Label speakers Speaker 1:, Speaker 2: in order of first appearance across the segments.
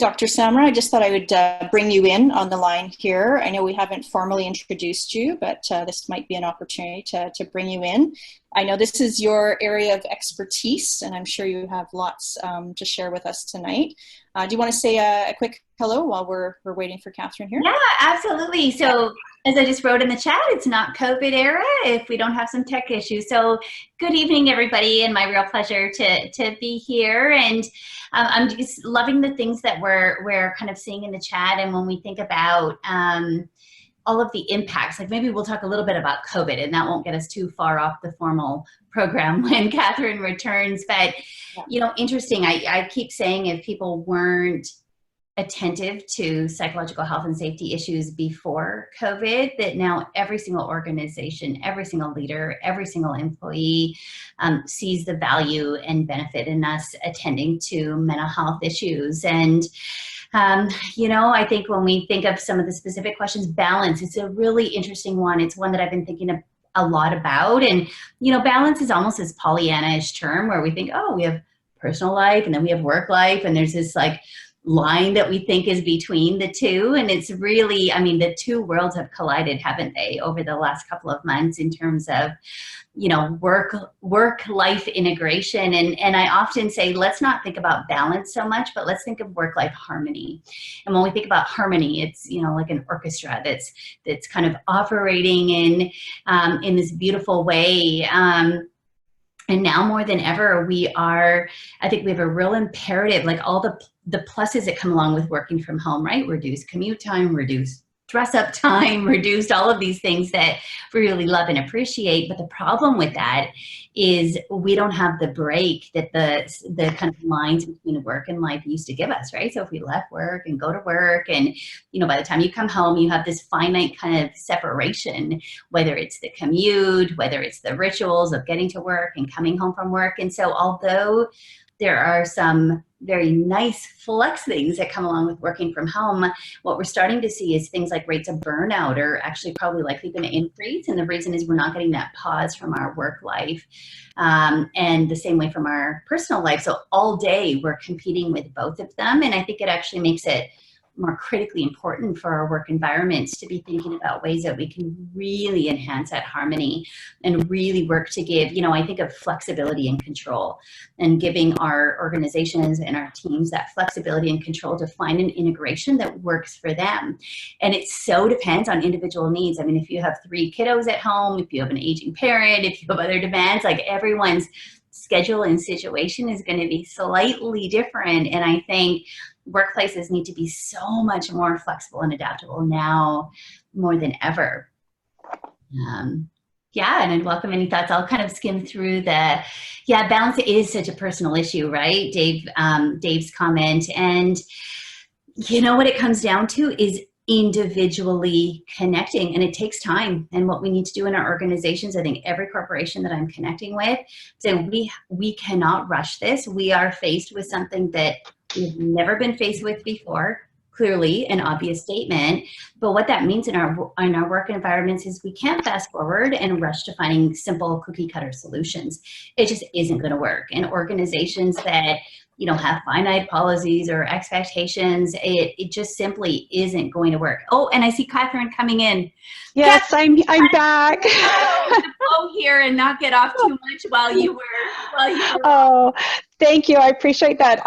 Speaker 1: Dr. Samra, I just thought I would bring you in on the line here. I know we haven't formally introduced you, but this might be an opportunity to bring you in. I know this is your area of expertise, and I'm sure you have lots to share with us tonight. Do you want to say a quick hello while we're waiting for Catherine here?
Speaker 2: Yeah, absolutely. So as I just wrote in the chat, it's not COVID era if we don't have some tech issues. So good evening, everybody, and my real pleasure to be here. And I'm just loving the things that we're kind of seeing in the chat. And when we think about all of the impacts, like maybe we'll talk a little bit about COVID, and that won't get us too far off the formal program when Catherine returns. But, you know, interesting, I keep saying if people weren't attentive to psychological health and safety issues before COVID, that now every single organization, every single leader, every single employee sees the value and benefit in us attending to mental health issues. And you know, I think when we think of some of the specific questions, balance, it's a really interesting one. It's one that I've been thinking a lot about. And, you know, balance is almost this Pollyanna-ish term where we think, oh, we have personal life and then we have work life. And there's this like line that we think is between the two. And it's really, I mean, the two worlds have collided, haven't they, over the last couple of months in terms of, you know, work-life integration. And I often say, let's not think about balance so much, but let's think of work-life harmony. And when we think about harmony, it's, you know, like an orchestra that's kind of operating in this beautiful way. And now more than ever, I think we have a real imperative, like all the pluses that come along with working from home, right? Reduced commute time, reduced dress up time, reduced all of these things that we really love and appreciate. But the problem with that is we don't have the break that the kind of lines between work and life used to give us, right? So if we left work and go to work and, you know, by the time you come home, you have this finite kind of separation, whether it's the commute, whether it's the rituals of getting to work and coming home from work. And so although there are some very nice flex things that come along with working from home, what we're starting to see is things like rates of burnout are actually probably likely going to increase. And the reason is we're not getting that pause from our work life and the same way from our personal life. So all day we're competing with both of them. And I think it actually makes it more critically important for our work environments to be thinking about ways that we can really enhance that harmony and really work to give, you know, I think of flexibility and control and giving our organizations and our teams that flexibility and control to find an integration that works for them. And it so depends on individual needs. I mean, if you have 3 kiddos at home, if you have an aging parent, if you have other demands, like everyone's schedule and situation is going to be slightly different. And I think workplaces need to be so much more flexible and adaptable now more than ever. Yeah, and I'd welcome any thoughts. I'll kind of skim through balance is such a personal issue, right? Dave's comment. And you know what it comes down to is individually connecting, and it takes time. And what we need to do in our organizations, I think every corporation that I'm connecting with, so we cannot rush this. We are faced with something that we've never been faced with before. Clearly an obvious statement, but what that means in our work environments is we can't fast forward and rush to finding simple cookie cutter solutions. It just isn't going to work. And organizations that, you know, have finite policies or expectations, it just simply isn't going to work. Oh, and I see Catherine coming in.
Speaker 3: Yes,
Speaker 2: Catherine,
Speaker 3: I'm back.
Speaker 2: Go here and not get off too much while you were.
Speaker 3: Oh, thank you. I appreciate that.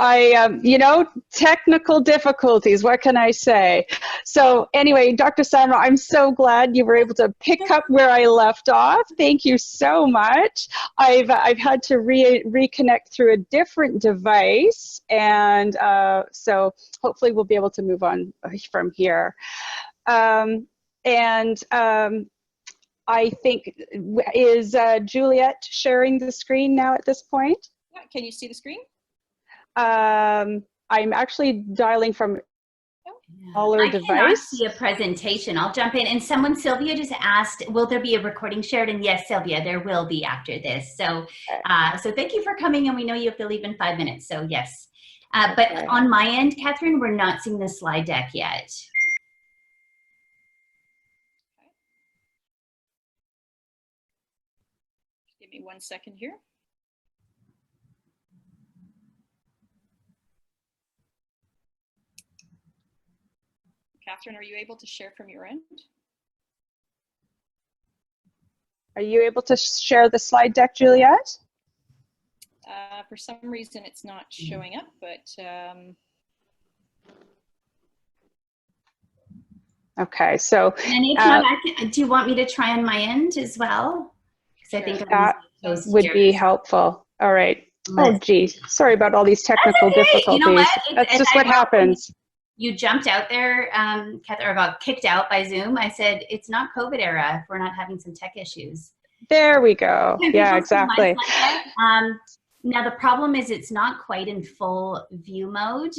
Speaker 3: You know, technical difficulties. What can I say? So anyway, Dr. Samra, I'm so glad you were able to pick up where I left off. Thank you so much. I've had to reconnect through a different device, and so hopefully we'll be able to move on from here. I think, is Juliet sharing the screen now at this point?
Speaker 1: Yeah, can you see the screen?
Speaker 3: I'm actually dialing from smaller device.
Speaker 2: I cannot see a presentation. I'll jump in. And Sylvia just asked, will there be a recording shared? And yes, Sylvia, there will be after this. So, so thank you for coming. And we know you have to leave in 5 minutes. So yes, but on my end, Catherine, we're not seeing the slide deck yet.
Speaker 1: Give me 1 second here. Catherine, are you able to share from your end?
Speaker 3: Are you able to share the slide deck, Juliet?
Speaker 1: For some reason, it's not showing up, but
Speaker 3: okay. So
Speaker 2: do you want me to try on my end as well? Because I think
Speaker 3: that would be helpful. All right. Oh, geez. Sorry about all these technical difficulties.
Speaker 2: You know what?
Speaker 3: That's just what happens.
Speaker 2: You jumped out there, Catherine, or got kicked out by Zoom. I said, it's not COVID era if we're not having some tech issues.
Speaker 3: There we go. Yeah, exactly.
Speaker 2: Now, the problem is it's not quite in full view mode.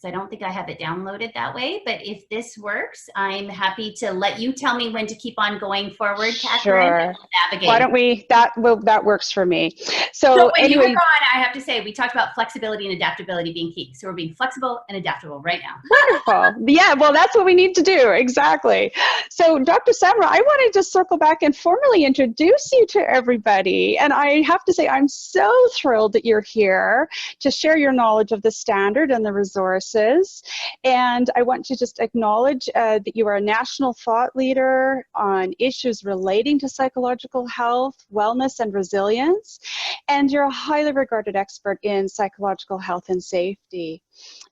Speaker 2: I don't think I have it downloaded that way, but if this works, I'm happy to let you tell me when to keep on going forward, Catherine.
Speaker 3: Sure. Why don't we, that works for me. So
Speaker 2: when
Speaker 3: anyway,
Speaker 2: you were gone, I have to say, we talked about flexibility and adaptability being key. So we're being flexible and adaptable right now.
Speaker 3: Wonderful. Yeah, well, that's what we need to do. Exactly. So Dr. Samra, I wanted to circle back and formally introduce you to everybody. And I have to say, I'm so thrilled that you're here to share your knowledge of the standard and the resources. And I want to just acknowledge that you are a national thought leader on issues relating to psychological health, wellness, and resilience. And you're a highly regarded expert in psychological health and safety.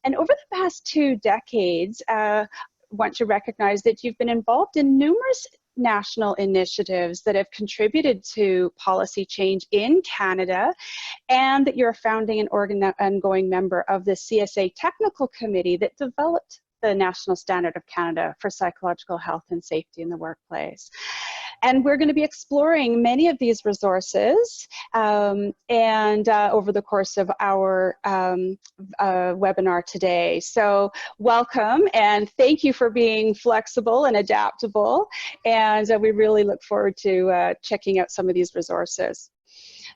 Speaker 3: And over the past 2 decades, I want to recognize that you've been involved in numerous national initiatives that have contributed to policy change in Canada, and that you're a founding and ongoing member of the CSA Technical Committee that developed the National Standard of Canada for Psychological Health and Safety in the Workplace. And we're going to be exploring many of these resources over the course of our webinar today. So welcome, and thank you for being flexible and adaptable. And we really look forward to checking out some of these resources.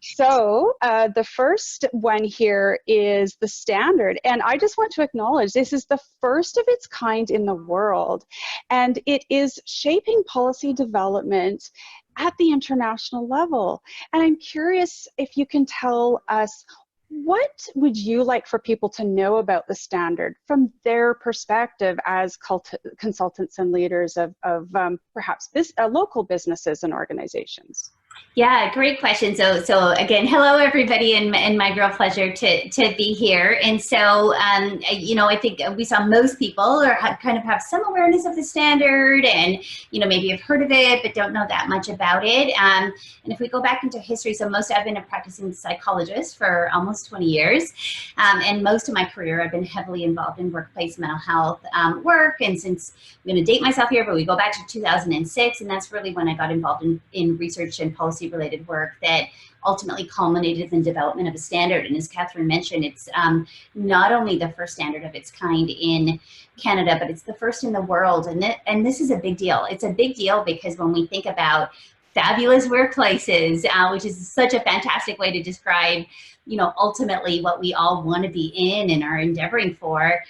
Speaker 3: So the first one here is the standard, and I just want to acknowledge this is the first of its kind in the world, and it is shaping policy development at the international level. And I'm curious if you can tell us, what would you like for people to know about the standard from their perspective as consultants and leaders of perhaps local businesses and organizations?
Speaker 2: Yeah, great question. So again, hello everybody, and my real pleasure to be here. And so, you know, I think we saw most people kind of have some awareness of the standard, and you know, maybe have heard of it but don't know that much about it. And if we go back into history, so I've been a practicing psychologist for almost 20 years, and most of my career I've been heavily involved in workplace mental health work. And since I'm going to date myself here, but we go back to 2006, and that's really when I got involved in research and policy related work that ultimately culminated in the development of a standard. And as Catherine mentioned, it's not only the first standard of its kind in Canada, but it's the first in the world. And this is a big deal. It's a big deal because when we think about fabulous workplaces, which is such a fantastic way to describe, you know, ultimately what we all want to be in and are endeavoring for,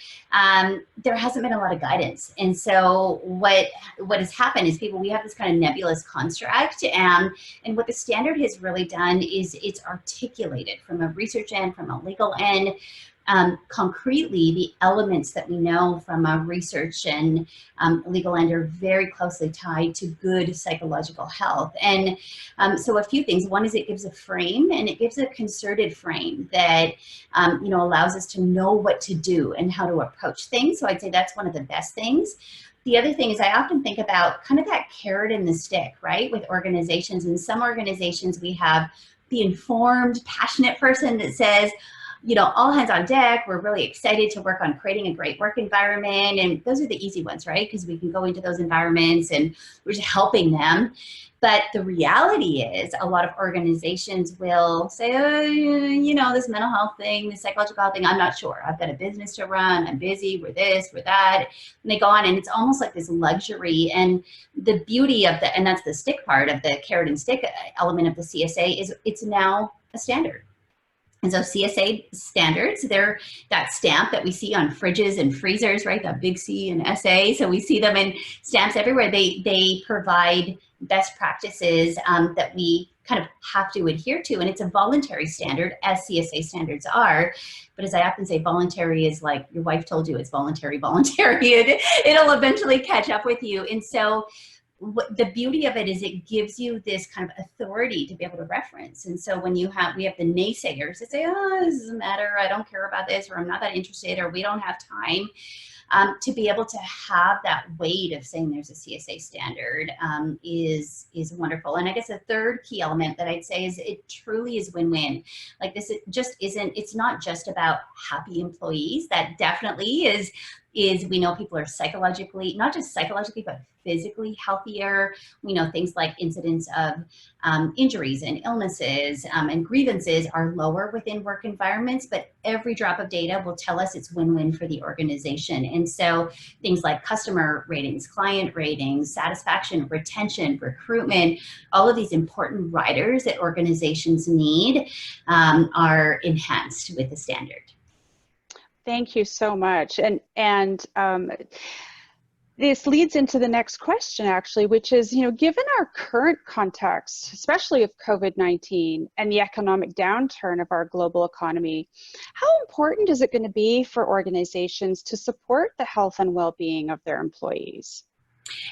Speaker 2: there hasn't been a lot of guidance. And so what has happened is we have this kind of nebulous construct, and what the standard has really done is it's articulated from a research end, from a legal end, concretely the elements that we know from a research and legal end are very closely tied to good psychological health. And so a few things. One is it gives a frame, and it gives a concerted frame that you know, allows us to know what to do and how to approach things. So I'd say that's one of the best things. The other thing is I often think about kind of that carrot and the stick, right, with organizations. In some organizations we have the informed, passionate person that says, you know, all hands on deck, we're really excited to work on creating a great work environment. And those are the easy ones, right? Because we can go into those environments and we're just helping them. But the reality is a lot of organizations will say, oh, you know, this mental health thing, this psychological health thing, I'm not sure. I've got a business to run, I'm busy, we're this, we're that. And they go on, and it's almost like this luxury. And the beauty of and that's the stick part of the carrot and stick element of the CSA, is it's now a standard. And so CSA standards, they're that stamp that we see on fridges and freezers, right? That big C and SA. So we see them in stamps everywhere. They provide best practices that we kind of have to adhere to. And it's a voluntary standard, as CSA standards are. But as I often say, voluntary is like your wife told you it's voluntary. It'll eventually catch up with you. And so the beauty of it is it gives you this kind of authority to be able to reference. And so when we have the naysayers that say, oh, this doesn't matter, I don't care about this, or I'm not that interested, or we don't have time, to be able to have that weight of saying there's a CSA standard is wonderful. And I guess a third key element that I'd say is it truly is win-win. Like this, it's not just about happy employees. That definitely is we know people are psychologically, not just psychologically, but physically healthier. We know things like incidents of injuries and illnesses and grievances are lower within work environments, but every drop of data will tell us it's win-win for the organization. And so things like customer ratings, client ratings, satisfaction, retention, recruitment, all of these important riders that organizations need are enhanced with the standard.
Speaker 3: Thank you so much. And this leads into the next question, actually, which is, given our current context, especially of COVID-19 and the economic downturn of our global economy, how important is it going to be for organizations to support the health and well-being of their employees?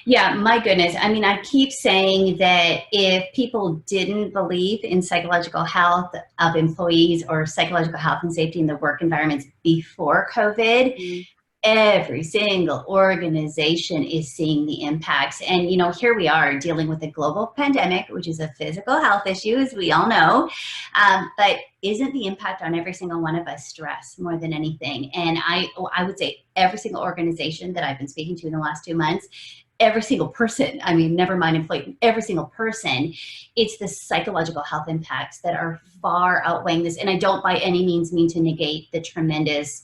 Speaker 2: Yeah, my goodness. I mean, I keep saying that if people didn't believe in psychological health of employees or psychological health and safety in the work environments before COVID, every single organization is seeing the impacts. And, here we are dealing with a global pandemic, which is a physical health issue, as we all know. But isn't the impact on every single one of us stress more than anything? And I would say every single organization that I've been speaking to in the last 2 months, every single person, I mean, never mind employee, every single person, it's the psychological health impacts that are far outweighing this. And I don't by any means mean to negate the tremendous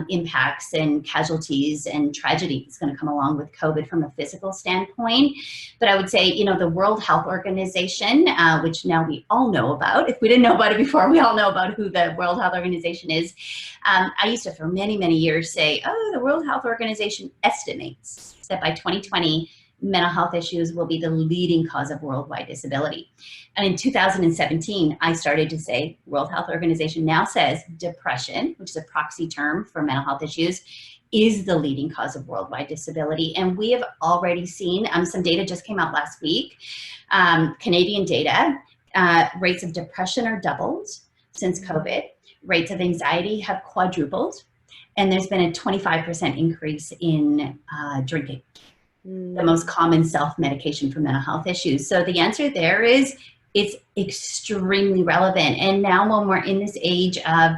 Speaker 2: impacts and casualties and tragedy that's going to come along with COVID from a physical standpoint. But I would say, the World Health Organization, which now we all know about, if we didn't know about it before, we all know about who the World Health Organization is. I used to, for many, many years, say, the World Health Organization estimates that by 2020, mental health issues will be the leading cause of worldwide disability. And in 2017, I started to say, World Health Organization now says depression, which is a proxy term for mental health issues, is the leading cause of worldwide disability. And we have already seen, some data just came out last week, Canadian data, rates of depression are doubled since COVID, rates of anxiety have quadrupled, and there's been a 25% increase in drinking, the most common self-medication for mental health issues. So the answer there is it's extremely relevant. And now when we're in this age of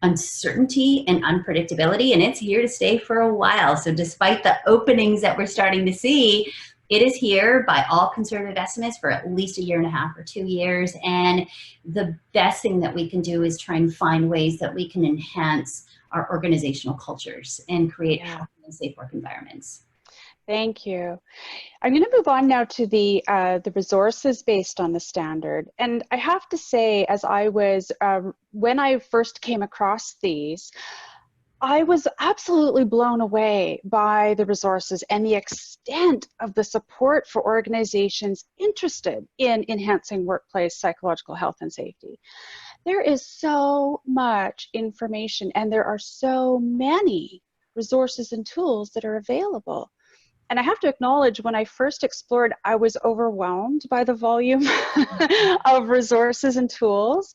Speaker 2: uncertainty and unpredictability, and it's here to stay for a while. So despite the openings that we're starting to see, it is here by all conservative estimates for at least 1.5 years or 2 years. And the best thing that we can do is try and find ways that we can enhance our organizational cultures and create healthy and safe work environments.
Speaker 3: Thank you. I'm going to move on now to the resources based on the standard. And I have to say, as I was, when I first came across these, I was absolutely blown away by the resources and the extent of the support for organizations interested in enhancing workplace psychological health and safety. There is so much information and there are so many resources and tools that are available. And I have to acknowledge, when I first explored, I was overwhelmed by the volume of resources and tools.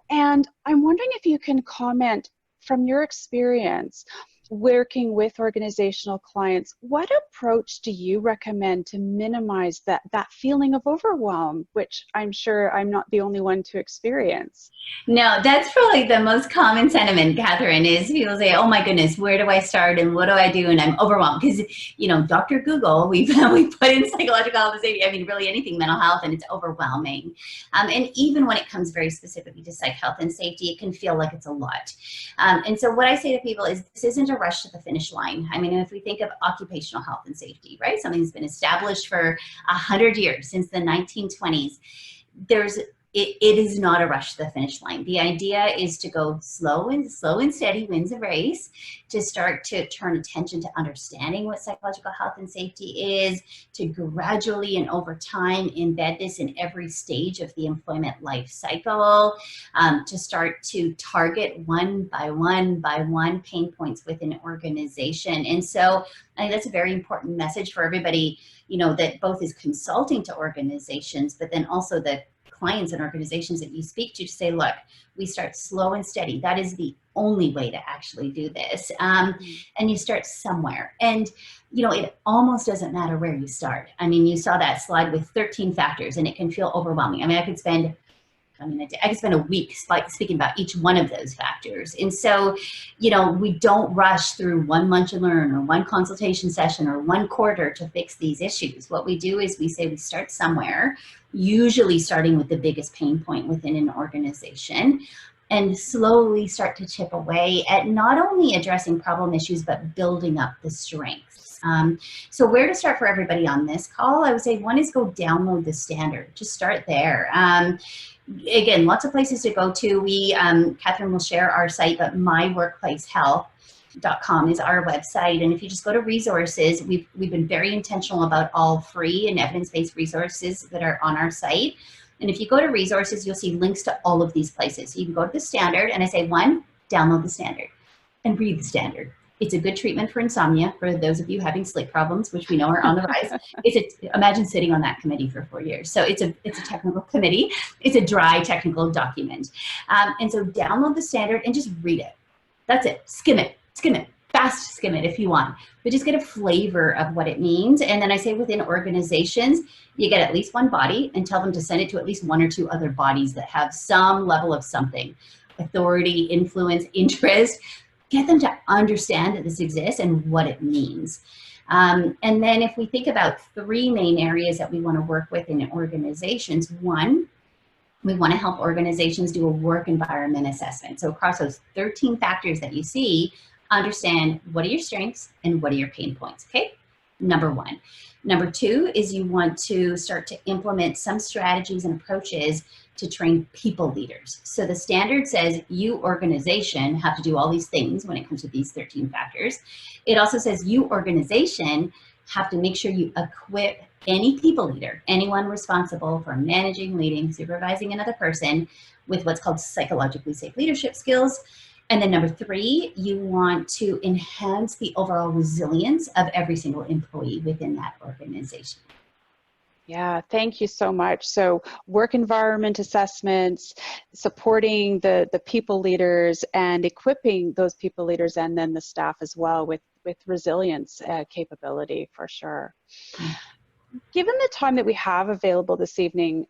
Speaker 3: And I'm wondering if you can comment from your experience working with organizational clients, what approach do you recommend to minimize that feeling of overwhelm, which I'm sure I'm not the only one to experience?
Speaker 2: No, that's probably the most common sentiment, Catherine, is people say, oh my goodness, where do I start and what do I do? And I'm overwhelmed because, Dr. Google, we put in psychological health and safety, I mean, really anything mental health, and it's overwhelming. And even when it comes very specifically to psych health and safety, it can feel like it's a lot. And so what I say to people is this isn't a rush to the finish line. I mean, if we think of occupational health and safety, right? Something that's been established for 100 years, since the 1920s, there's it is not a rush to the finish line. The idea is to go slow and steady wins a race, to start to turn attention to understanding what psychological health and safety is, to gradually and over time embed this in every stage of the employment life cycle, to start to target one by one pain points within an organization. And so I think that's a very important message for everybody, you know, that both is consulting to organizations, but then also the clients and organizations that you speak to say, look, we start slow and steady. That is the only way to actually do this. And you start somewhere. And, you know, it almost doesn't matter where you start. I mean, you saw that slide with 13 factors and it can feel overwhelming. I mean, I could spend a week speaking about each one of those factors. And so, you know, we don't rush through one lunch and learn or one consultation session or one quarter to fix these issues. What we do is we say we start somewhere, usually starting with the biggest pain point within an organization, and slowly start to chip away at not only addressing problem issues, but building up the strengths. So where to start for everybody on this call? I would say one is go download the standard. Just start there. Again, lots of places to go to. We, Catherine will share our site, but myworkplacehealth.com is our website. And if you just go to resources, we've been very intentional about all free and evidence-based resources that are on our site. And if you go to resources, you'll see links to all of these places. So you can go to the standard, and I say, one, download the standard and read the standard. It's a good treatment for insomnia for those of you having sleep problems, which we know are on the rise. Imagine sitting on that committee for 4 years. So it's a technical committee. It's a dry technical document. And so download the standard and just read it. That's it. Skim it. Fast skim it if you want, but just get a flavor of what it means. And then I say within organizations, you get at least one body and tell them to send it to at least one or two other bodies that have some level of something, authority, influence, interest. Get them to understand that this exists and what it means. And then if we think about three main areas that we want to work with in organizations, one, we want to help organizations do a work environment assessment. So across those 13 factors that you see, understand what are your strengths and what are your pain points, okay? Number one. Number two is you want to start to implement some strategies and approaches to train people leaders. So the standard says you organization have to do all these things when it comes to these 13 factors. It also says you organization have to make sure you equip any people leader, anyone responsible for managing, leading, supervising another person with what's called psychologically safe leadership skills. And then number three, you want to enhance the overall resilience of every single employee within that organization.
Speaker 3: Yeah, thank you so much. So work environment assessments, supporting the people leaders and equipping those people leaders and then the staff as well with resilience capability for sure. Given the time that we have available this evening,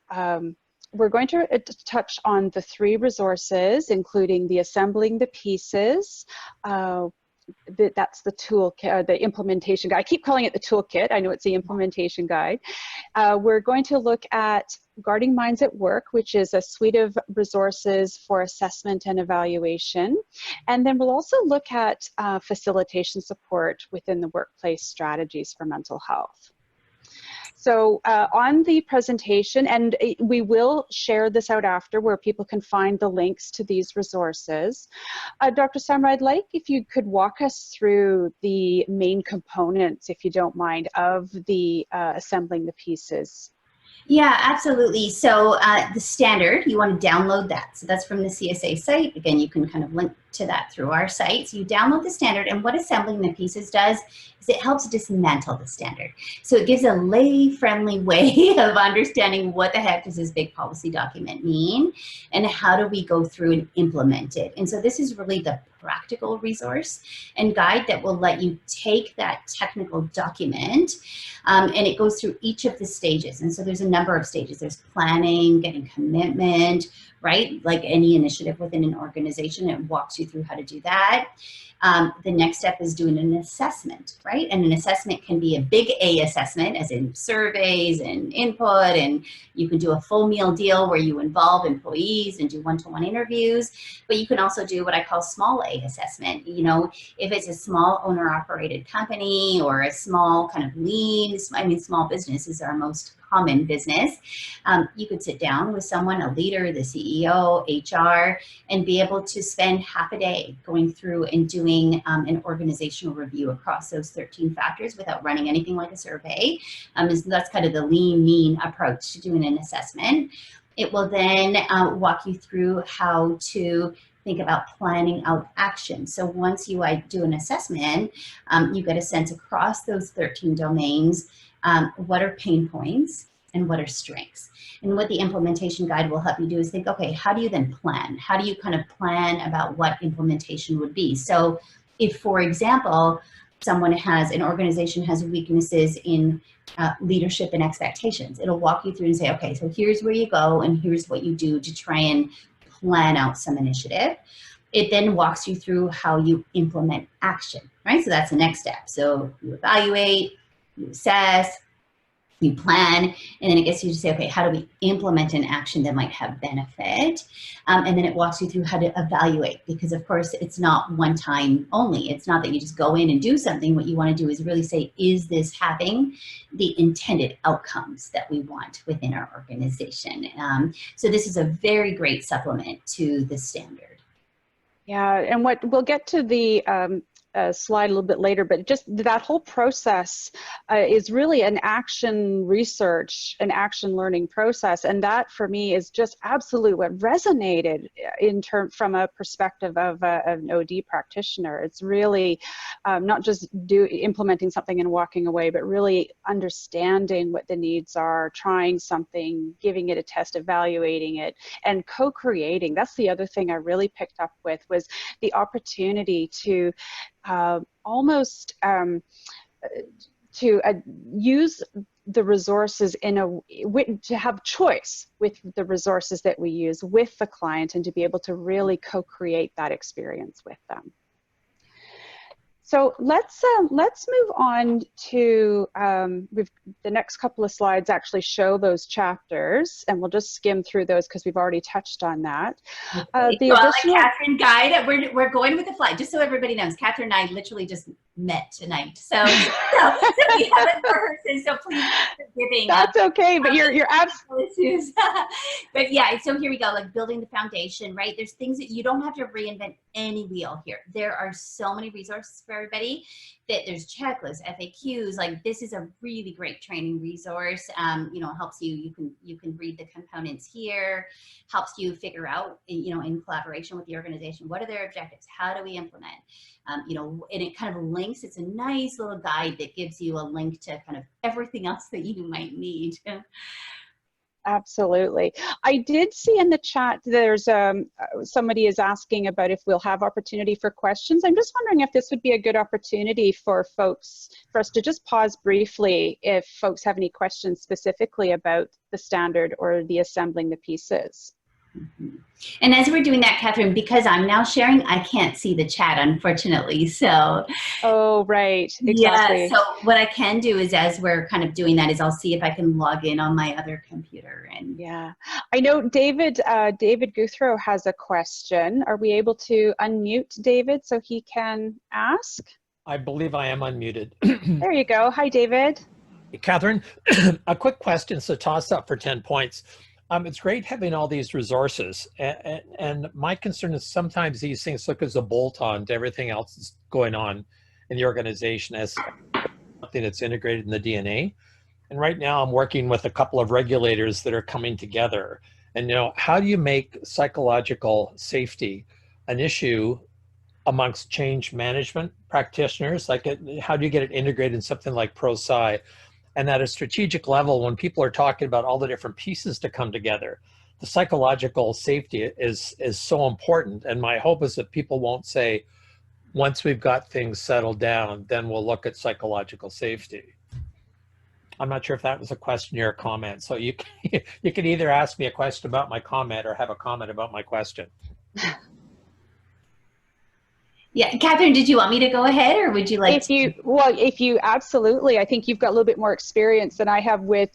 Speaker 3: we're going to touch on the three resources, including the Assembling the Pieces. That's the toolkit, the implementation guide. I keep calling it the toolkit. I know it's the implementation guide. We're going to look at Guarding Minds at Work, which is a suite of resources for assessment and evaluation. And then we'll also look at facilitation support within the workplace strategies for mental health. So on the presentation, and we will share this out after where people can find the links to these resources. Dr. Samra, I'd like if you could walk us through the main components, if you don't mind, of the Assembling the Pieces.
Speaker 2: Yeah, absolutely. So the standard, you want to download that. So that's from the CSA site. Again, you can kind of link to that through our site. So you download the standard, and what Assembling the Pieces does is it helps dismantle the standard. So it gives a lay-friendly way of understanding what the heck does this big policy document mean, and how do we go through and implement it. And so this is really the practical resource and guide that will let you take that technical document and it goes through each of the stages. And so there's a number of stages. There's planning, getting commitment, right? Like any initiative within an organization, it walks you through how to do that. The next step is doing an assessment, right? And an assessment can be a big A assessment, as in surveys and input, and you can do a full meal deal where you involve employees and do one-to-one interviews, but you can also do what I call small A assessment. You know, if it's a small owner-operated company or a small kind of lean, I mean, small business is our most common business, you could sit down with someone, a leader, the CEO, HR, and be able to spend half a day going through and doing an organizational review across those 13 factors without running anything like a survey. That's kind of the lean, mean approach to doing an assessment. It will then walk you through how to think about planning out action. So once you do an assessment, you get a sense across those 13 domains, what are pain points and what are strengths. And what the implementation guide will help you do is think, okay, how do you then plan? How do you kind of plan about what implementation would be? So if, for example, an organization has weaknesses in leadership and expectations, it'll walk you through and say, okay, so here's where you go and here's what you do to try and plan out some initiative. It then walks you through how you implement action, right? So that's the next step. So you evaluate, you assess, you plan, and then it gets you to say, okay, how do we implement an action that might have benefit? And then it walks you through how to evaluate, because of course it's not one time only. It's not that you just go in and do something. What you want to do is really say, is this having the intended outcomes that we want within our organization? So this is a very great supplement to the standard.
Speaker 3: Yeah, and what we'll get to the slide a little bit later, but just that whole process is really an action research, an action learning process, and that for me is just absolutely what resonated from a perspective of an OD practitioner. It's really not just implementing something and walking away, but really understanding what the needs are, trying something, giving it a test, evaluating it, and co-creating. That's the other thing I really picked up with, was the opportunity to almost to use the resources to have choice with the resources that we use with the client, and to be able to really co-create that experience with them. So let's move on to the next couple of slides actually show those chapters, and we'll just skim through those because we've already touched on that.
Speaker 2: The additional Catherine guide, we're going with the fly, just so everybody knows. Catherine and I literally just met tonight, so we haven't rehearsed, so please be forgiving.
Speaker 3: That's okay, but you're absolutely.
Speaker 2: But yeah, so here we go, like building the foundation, right? There's things that you don't have to reinvent any wheel here. There are so many resources for everybody, that there's checklists, FAQs. Like, this is a really great training resource. Helps you can read the components here, helps you figure out, in collaboration with the organization, what are their objectives, how do we implement, and it kind of links. It's a nice little guide that gives you a link to kind of everything else that you might need.
Speaker 3: Absolutely. I did see in the chat there's somebody is asking about if we'll have opportunity for questions. I'm just wondering if this would be a good opportunity for us to just pause briefly if folks have any questions specifically about the standard or the assembling the pieces.
Speaker 2: Mm-hmm. And as we're doing that, Catherine, because I'm now sharing, I can't see the chat, unfortunately. So. Oh, right. Exactly. Yeah. So what I can do is, as we're kind of doing that, is I'll see if I can log in on my other computer. And
Speaker 3: yeah, I know David Guthrow has a question. Are we able to unmute David so he can ask?
Speaker 4: I believe I am unmuted.
Speaker 3: There you go. Hi, David.
Speaker 4: Catherine, a quick question. So toss up for 10 points. It's great having all these resources, and my concern is sometimes these things look as a bolt-on to everything else that's going on in the organization, as something that's integrated in the DNA. And right now I'm working with a couple of regulators that are coming together. And how do you make psychological safety an issue amongst change management practitioners? Like, how do you get it integrated in something like ProSci? And at a strategic level, when people are talking about all the different pieces to come together, the psychological safety is so important. And my hope is that people won't say, once we've got things settled down, then we'll look at psychological safety. I'm not sure if that was a question or a comment. So you can either ask me a question about my comment or have a comment about my question.
Speaker 2: Yeah, Catherine, did you want me to go ahead, or would you like
Speaker 3: if you absolutely, I think you've got a little bit more experience than I have with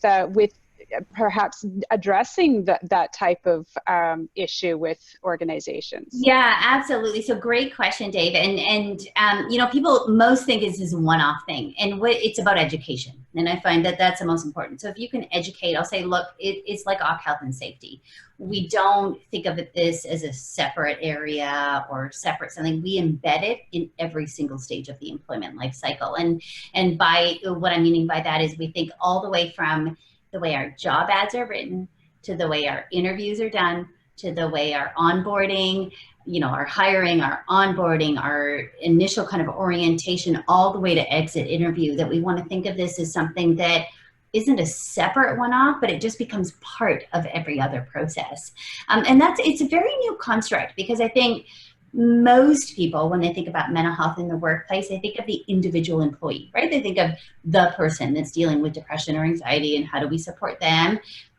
Speaker 3: perhaps addressing that type of issue with organizations.
Speaker 2: Yeah, absolutely. So great question, Dave. And people most think this is a one-off thing, and it's about education. And I find that that's the most important. So if you can educate, I'll say, look, it's like OC health and safety. We don't think of this as a separate area or separate something. We embed it in every single stage of the employment life cycle. And by what I'm meaning by that is we think all the way from the way our job ads are written, to the way our interviews are done, to the way our onboarding, you know, our hiring, our onboarding, our initial kind of orientation, all the way to exit interview, that we want to think of this as something that isn't a separate one-off, but it just becomes part of every other process. And it's a very new construct, because I think most people, when they think about mental health in the workplace, they think of the individual employee, right? They think of the person that's dealing with depression or anxiety and how do we support them.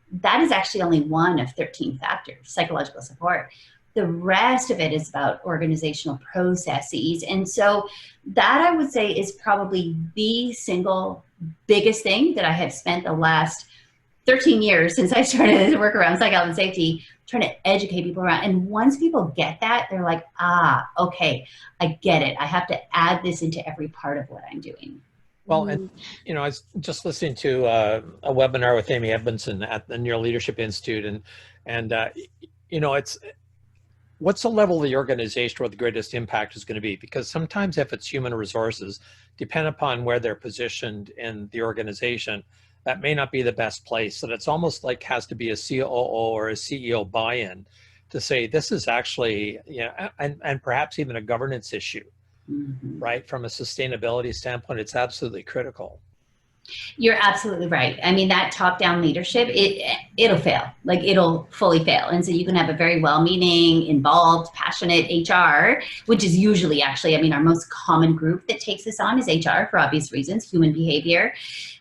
Speaker 2: That is actually only one of 13 factors, psychological support. The rest of it is about organizational processes. And so that, I would say, is probably the single biggest thing that I have spent the last 13 years since I started to work around psych health and safety, trying to educate people around. And once people get that, they're like, ah, okay, I get it. I have to add this into every part of what I'm doing.
Speaker 4: Well, and, you know, I was just listening to a webinar with Amy Edmondson at the Neuro Leadership Institute, and you know, what's the level of the organization where the greatest impact is going to be? Because sometimes if it's human resources, depend upon where they're positioned in the organization, that may not be the best place. So it's almost like has to be a COO or a CEO buy-in to say, this is actually, you know, and perhaps even a governance issue. Mm-hmm. Right? From a sustainability standpoint, it's absolutely critical.
Speaker 2: You're absolutely right. I mean, that top-down leadership, it'll fail. Like, it'll fully fail. And so you can have a very well-meaning, involved, passionate HR, which is usually actually, I mean, our most common group that takes this on is HR for obvious reasons, human behavior.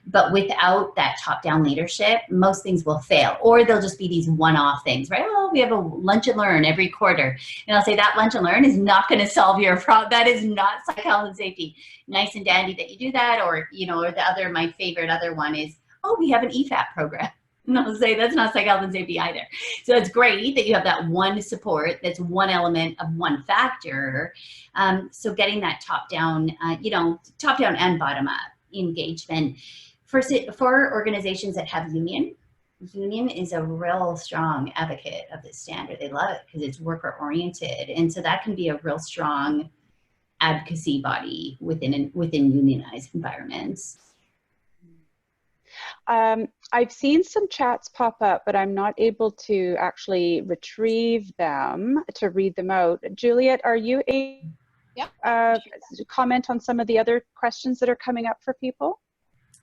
Speaker 2: But without that top-down leadership, most things will fail, or they'll just be these one-off things, right? Oh, we have a lunch and learn every quarter. And I'll say that lunch and learn is not going to solve your problem. That is not psych health and safety. Nice and dandy that you do that, or, you know, or the other, my favorite other one is, oh, we have an EFAP program. And I'll say that's not psych health and safety either. So it's great that you have that one support, that's one element of one factor. So getting that top-down, you know, top-down and bottom-up engagement. For organizations that have union is a real strong advocate of this standard. They love it because it's worker oriented. And so that can be a real strong advocacy body within unionized environments.
Speaker 3: I've seen some chats pop up, but I'm not able to actually retrieve them to read them out. Juliet, are you able to comment on some of the other questions that are coming up for people?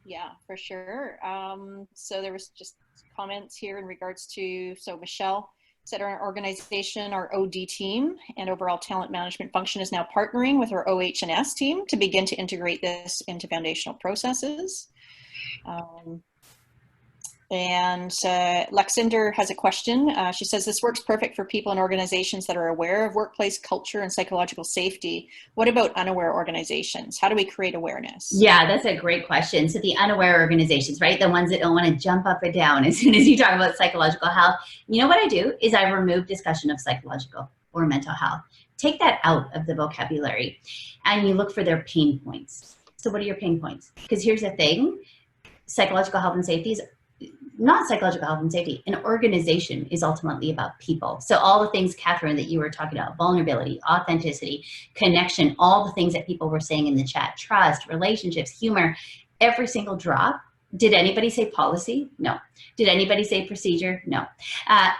Speaker 1: Yeah, for sure. So there was just comments here in regards to, so Michelle said our organization, our OD team and overall talent management function is now partnering with our OH&S team to begin to integrate this into foundational processes. And Lexinder has a question. She says, this works perfect for people and organizations that are aware of workplace culture and psychological safety. What about unaware organizations? How do we create awareness?
Speaker 2: Yeah, that's a great question. So the unaware organizations, right? The ones that don't want to jump up and down as soon as you talk about psychological health. You know what I do is I remove discussion of psychological or mental health. Take that out of the vocabulary and you look for their pain points. So what are your pain points? Because here's the thing, psychological health and safety is not psychological health and safety. An organization is ultimately about people. So all the things, Catherine, that you were talking about, vulnerability, authenticity, connection, all the things that people were saying in the chat, trust, relationships, humor, every single drop. Did anybody say policy? No. Did anybody say procedure? No.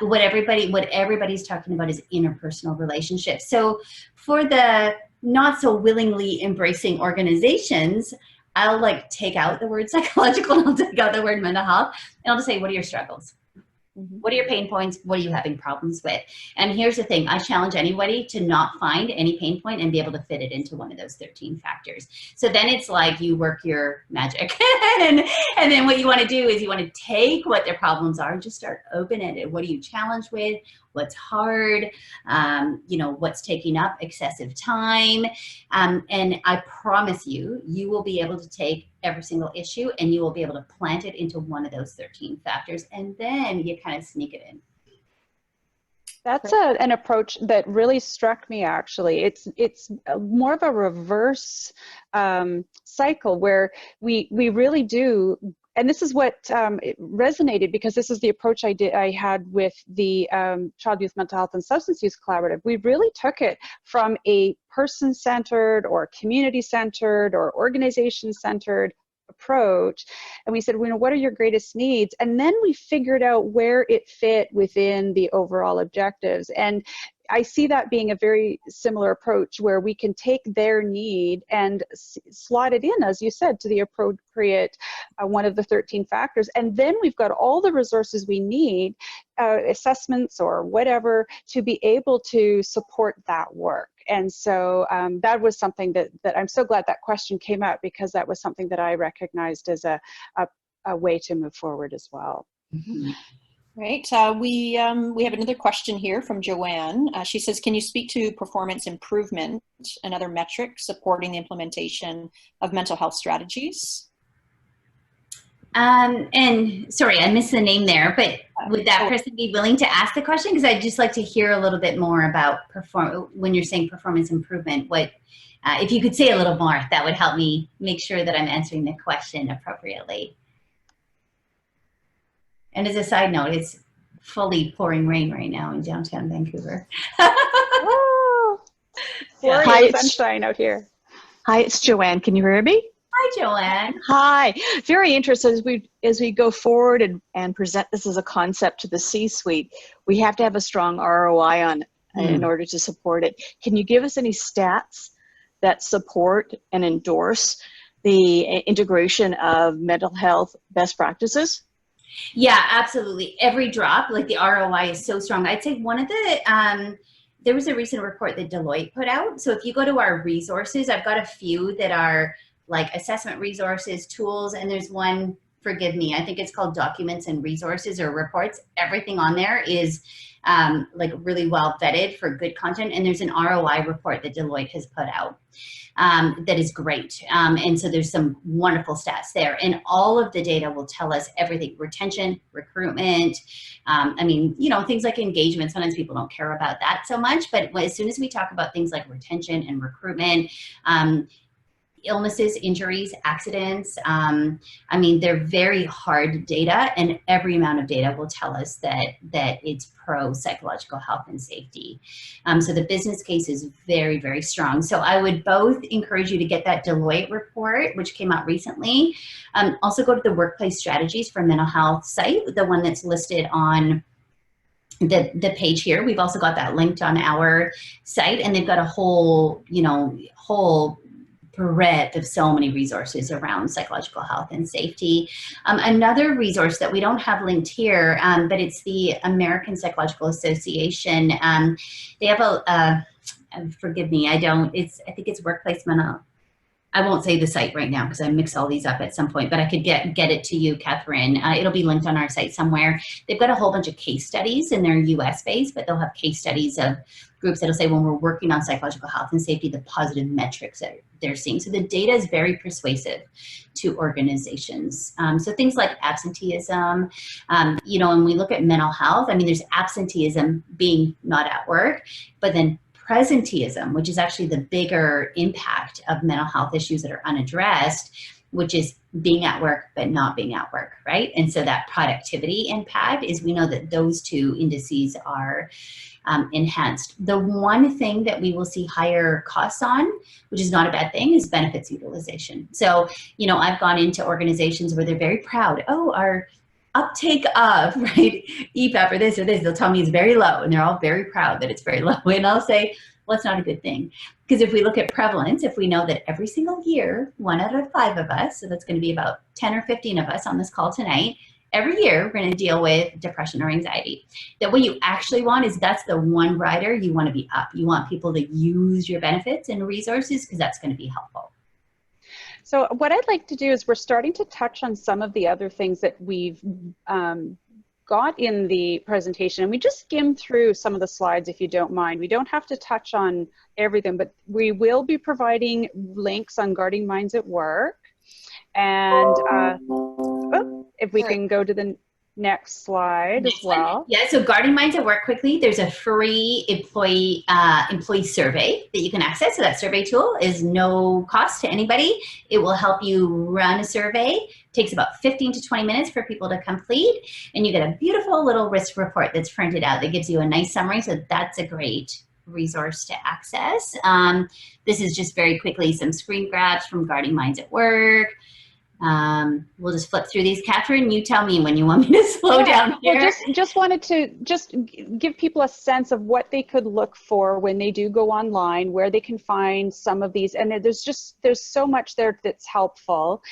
Speaker 2: What everybody's talking about is interpersonal relationships. So for the not so willingly embracing organizations, I'll like take out the word psychological and I'll take out the word mental health and I'll just say, what are your struggles? Mm-hmm. What are your pain points? What are you having problems with? And here's the thing, I challenge anybody to not find any pain point and be able to fit it into one of those 13 factors. So then it's like you work your magic. and then what you want to do is you want to take what their problems are and just start open-ended. What are you challenged with? What's hard? You know, what's taking up excessive time? And I promise you, you will be able to take every single issue and you will be able to plant it into one of those 13 factors. And then you kind of sneak it in.
Speaker 3: That's an approach that really struck me, actually. It's more of a reverse cycle where we really do, and this is what it resonated, because this is the approach I had with the Child, Youth, Mental Health and Substance Use Collaborative. We really took it from a person-centered or community-centered or organization-centered approach, and we said, what are your greatest needs? And then we figured out where it fit within the overall objectives. And I see that being a very similar approach, where we can take their need and slot it in, as you said, to the appropriate one of the 13 factors. And then we've got all the resources we need, assessments or whatever, to be able to support that work. And so that was something that I'm so glad that question came up, because that was something that I recognized as a way to move forward as well.
Speaker 2: Mm-hmm.
Speaker 1: Right. We have another question here from Joanne. She says, can you speak to performance improvement and other metrics supporting the implementation of mental health strategies?
Speaker 2: And sorry, I missed the name there, but would that person be willing to ask the question? Because I'd just like to hear a little bit more about when you're saying performance improvement, if you could say a little more, that would help me make sure that I'm answering the question appropriately. And as a side note, it's fully pouring rain right now in downtown Vancouver.
Speaker 3: Oh, glorious sunshine out here.
Speaker 5: Hi, it's Joanne. Can you hear me?
Speaker 2: Hi, Joanne.
Speaker 5: Hi. Very interested as we go forward and present this as a concept to the C-suite. We have to have a strong ROI on in order to support it. Can you give us any stats that support and endorse the integration of mental health best practices?
Speaker 2: Yeah, absolutely. Every drop, like the ROI is so strong. I'd say one of the, there was a recent report that Deloitte put out. So if you go to our resources, I've got a few that are like assessment resources, tools, and there's one, forgive me, I think it's called documents and resources or reports. Everything on there is like really well vetted for good content. And there's an ROI report that Deloitte has put out that is great. And so there's some wonderful stats there. And all of the data will tell us everything: retention, recruitment. I mean, you know, things like engagement. Sometimes people don't care about that so much. But as soon as we talk about things like retention and recruitment, illnesses, injuries, accidents. I mean, they're very hard data, and every amount of data will tell us that it's pro psychological health and safety. So the business case is very, very strong. So I would both encourage you to get that Deloitte report, which came out recently. Also go to the Workplace Strategies for Mental Health site, the one that's listed on the page here. We've also got that linked on our site, and they've got a whole, whole breadth of so many resources around psychological health and safety. Another resource that we don't have linked here, but it's the American Psychological Association. They have forgive me, I think it's Workplace Mental. I won't say the site right now because I mix all these up at some point, but I could get it to you, Catherine. It'll be linked on our site somewhere. They've got a whole bunch of case studies, and they're US based, but they'll have case studies of groups that'll say, when we're working on psychological health and safety, the positive metrics that they're seeing. So the data is very persuasive to organizations. So things like absenteeism, and we look at mental health, I mean, there's absenteeism being not at work, but then presenteeism, which is actually the bigger impact of mental health issues that are unaddressed, which is being at work but not being at work, right? And so that productivity impact is, we know that those two indices are enhanced. The one thing that we will see higher costs on, which is not a bad thing, is benefits utilization. So, I've gone into organizations where they're very proud, our uptake of, right, EPAP or this, they'll tell me it's very low, and they're all very proud that it's very low. And I'll say, well, it's not a good thing. Because if we look at prevalence, if we know that every single year, 1 out of 5 of us, so that's going to be about 10 or 15 of us on this call tonight, every year we're going to deal with depression or anxiety. That what you actually want is, that's the one rider you want to be up. You want people to use your benefits and resources, because that's going to be helpful.
Speaker 3: So what I'd like to do is, we're starting to touch on some of the other things that we've got in the presentation, and we just skim through some of the slides if you don't mind. We don't have to touch on everything, but we will be providing links on Guarding Minds at Work. And if we can go to the next slide as well.
Speaker 2: Yeah, so Guarding Minds at Work quickly, there's a free employee survey that you can access. So that survey tool is no cost to anybody. It will help you run a survey. It takes about 15 to 20 minutes for people to complete, and you get a beautiful little risk report that's printed out that gives you a nice summary. So that's a great resource to access. This is just very quickly some screen grabs from Guarding Minds at Work. We'll just flip through these. Catherine, you tell me when you want me to slow down here.
Speaker 3: Well, just wanted to give people a sense of what they could look for when they do go online, where they can find some of these. And there's so much there that's helpful.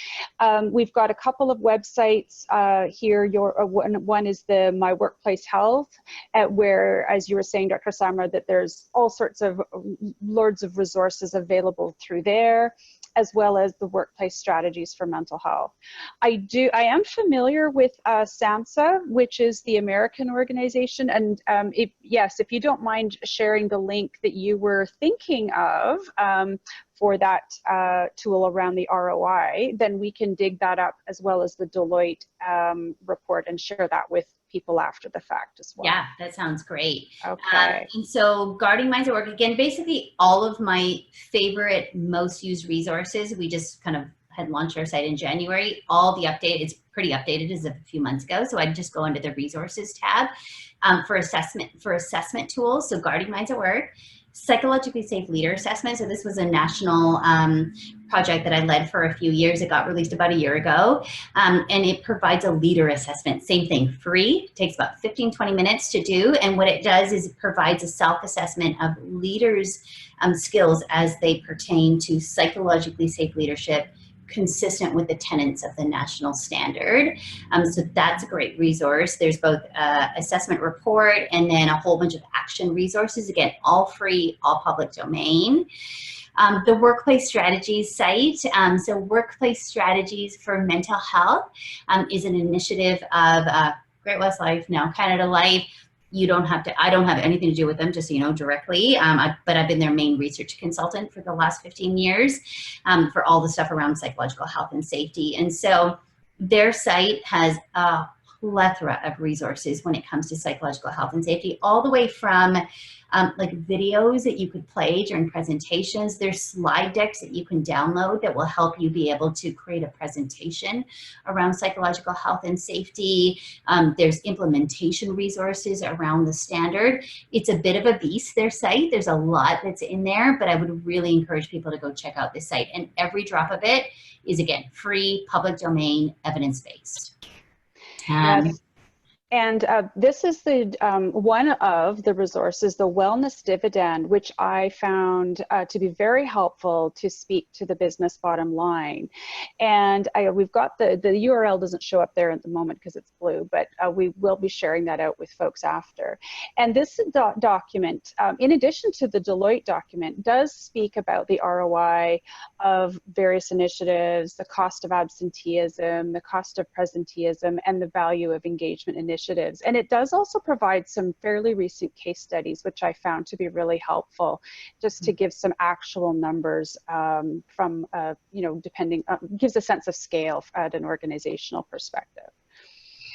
Speaker 3: We've got a couple of websites here. One is the My Workplace Health, where, as you were saying, Dr. Samra, that there's all sorts of loads of resources available through there, as well as the workplace strategies for mental health. I am familiar with SAMHSA, which is the American organization, and if you don't mind sharing the link that you were thinking of for that tool around the ROI, then we can dig that up, as well as the Deloitte report, and share that with people after the fact as well.
Speaker 2: Yeah, that sounds great.
Speaker 3: Okay.
Speaker 2: And so Guarding Minds at Work, again, basically all of my favorite, most used resources. We just kind of had launched our site in January. All the it's pretty updated as of a few months ago. So I'd just go into the resources tab for assessment tools. So Guarding Minds at Work, psychologically safe leader assessment. So this was a national project that I led for a few years. It got released about a year ago, and it provides a leader assessment. Same thing, free. It takes about 15-20 minutes to do, and what it does is it provides a self-assessment of leaders' skills as they pertain to psychologically safe leadership, consistent with the tenets of the national standard. So that's a great resource. There's both assessment report and then a whole bunch of action resources. Again, all free, all public domain. The Workplace Strategies site. So Workplace Strategies for Mental Health is an initiative of Great West Life, now Canada Life. I don't have anything to do with them, just so you know, directly, but I've been their main research consultant for the last 15 years for all the stuff around psychological health and safety. And so their site has a plethora of resources when it comes to psychological health and safety, all the way from like videos that you could play during presentations. There's slide decks that you can download that will help you be able to create a presentation around psychological health and safety. There's implementation resources around the standard. It's a bit of a beast, their site. There's a lot that's in there, but I would really encourage people to go check out this site. And every drop of it is, again, free, public domain, evidence-based.
Speaker 3: Yes. And this is the one of the resources, the Wellness Dividend, which I found to be very helpful to speak to the business bottom line. And we've got the URL doesn't show up there at the moment because it's blue, but we will be sharing that out with folks after. And this document, in addition to the Deloitte document, does speak about the ROI of various initiatives, the cost of absenteeism, the cost of presenteeism, and the value of engagement initiatives. And it does also provide some fairly recent case studies, which I found to be really helpful, just to give some actual numbers from, depending, gives a sense of scale at an organizational perspective.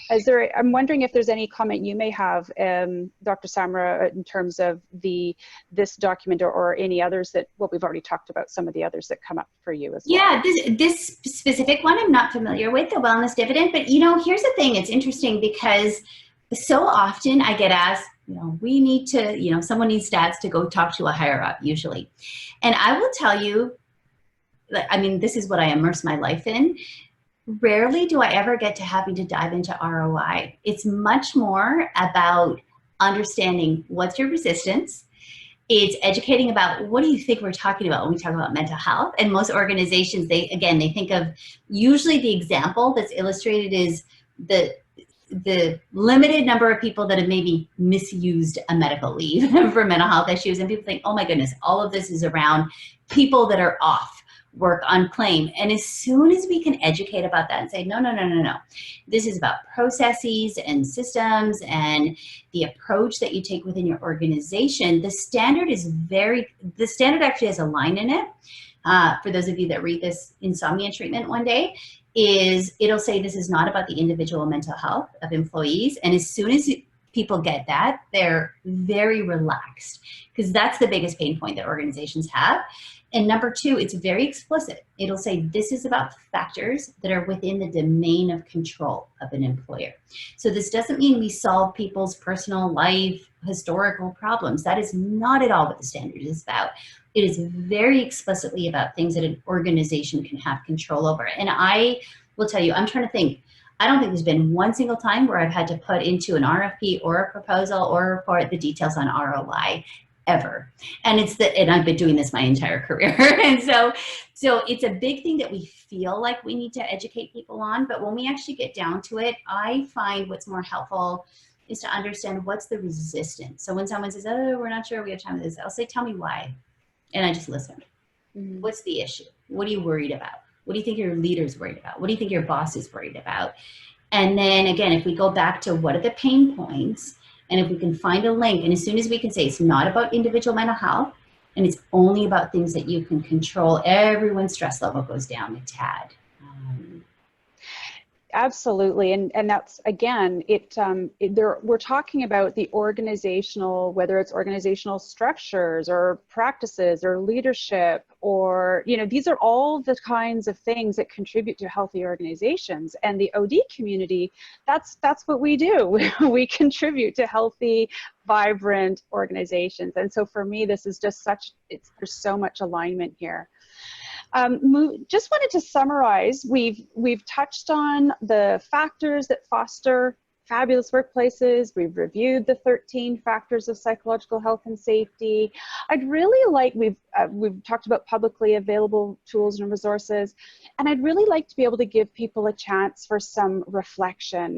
Speaker 3: I'm wondering if there's any comment you may have, Dr. Samra, in terms of this document or any others we've already talked about, some of the others that come up for you as well.
Speaker 2: Yeah, this specific one I'm not familiar with, the Wellness Dividend, but here's the thing, it's interesting because so often I get asked, we need to, someone needs stats to go talk to a higher up usually. And I will tell you, this is what I immerse my life in. Rarely do I ever get to having to dive into ROI. It's much more about understanding what's your resistance. It's educating about what do you think we're talking about when we talk about mental health. And most organizations, they think of, usually the example that's illustrated is the limited number of people that have maybe misused a medical leave for mental health issues. And people think, oh my goodness, all of this is around people that are off work on claim. And as soon as we can educate about that and say, no, this is about processes and systems and the approach that you take within your organization, the standard actually has a line in it for those of you that read this insomnia treatment one day, is it'll say this is not about the individual mental health of employees. And as soon as people get that, they're very relaxed, because that's the biggest pain point that organizations have. And number two, it's very explicit. It'll say this is about factors that are within the domain of control of an employer. So this doesn't mean we solve people's personal life, historical problems. That is not at all what the standard is about. It is very explicitly about things that an organization can have control over. And I will tell you, I'm trying to think, I don't think there's been one single time where I've had to put into an RFP or a proposal or a report the details on ROI ever. And and I've been doing this my entire career. And so it's a big thing that we feel like we need to educate people on. But when we actually get down to it, I find what's more helpful is to understand what's the resistance. So when someone says, oh, we're not sure we have time for this, I'll say, tell me why. And I just listen. Mm-hmm. What's the issue? What are you worried about? What do you think your leader's worried about? What do you think your boss is worried about? And then again, if we go back to what are the pain points, and if we can find a link, and as soon as we can say it's not about individual mental health, and it's only about things that you can control, everyone's stress level goes down a tad.
Speaker 3: Absolutely, and that's, again, we're talking about the organizational, whether it's organizational structures or practices or leadership, or, these are all the kinds of things that contribute to healthy organizations. And the OD community, that's what we do. We contribute to healthy, vibrant organizations. And so for me, this is just there's so much alignment here. Just wanted to summarize, we've touched on the factors that foster fabulous workplaces. We've reviewed the 13 factors of psychological health and safety. I'd really like, we've talked about publicly available tools and resources, and I'd really like to be able to give people a chance for some reflection.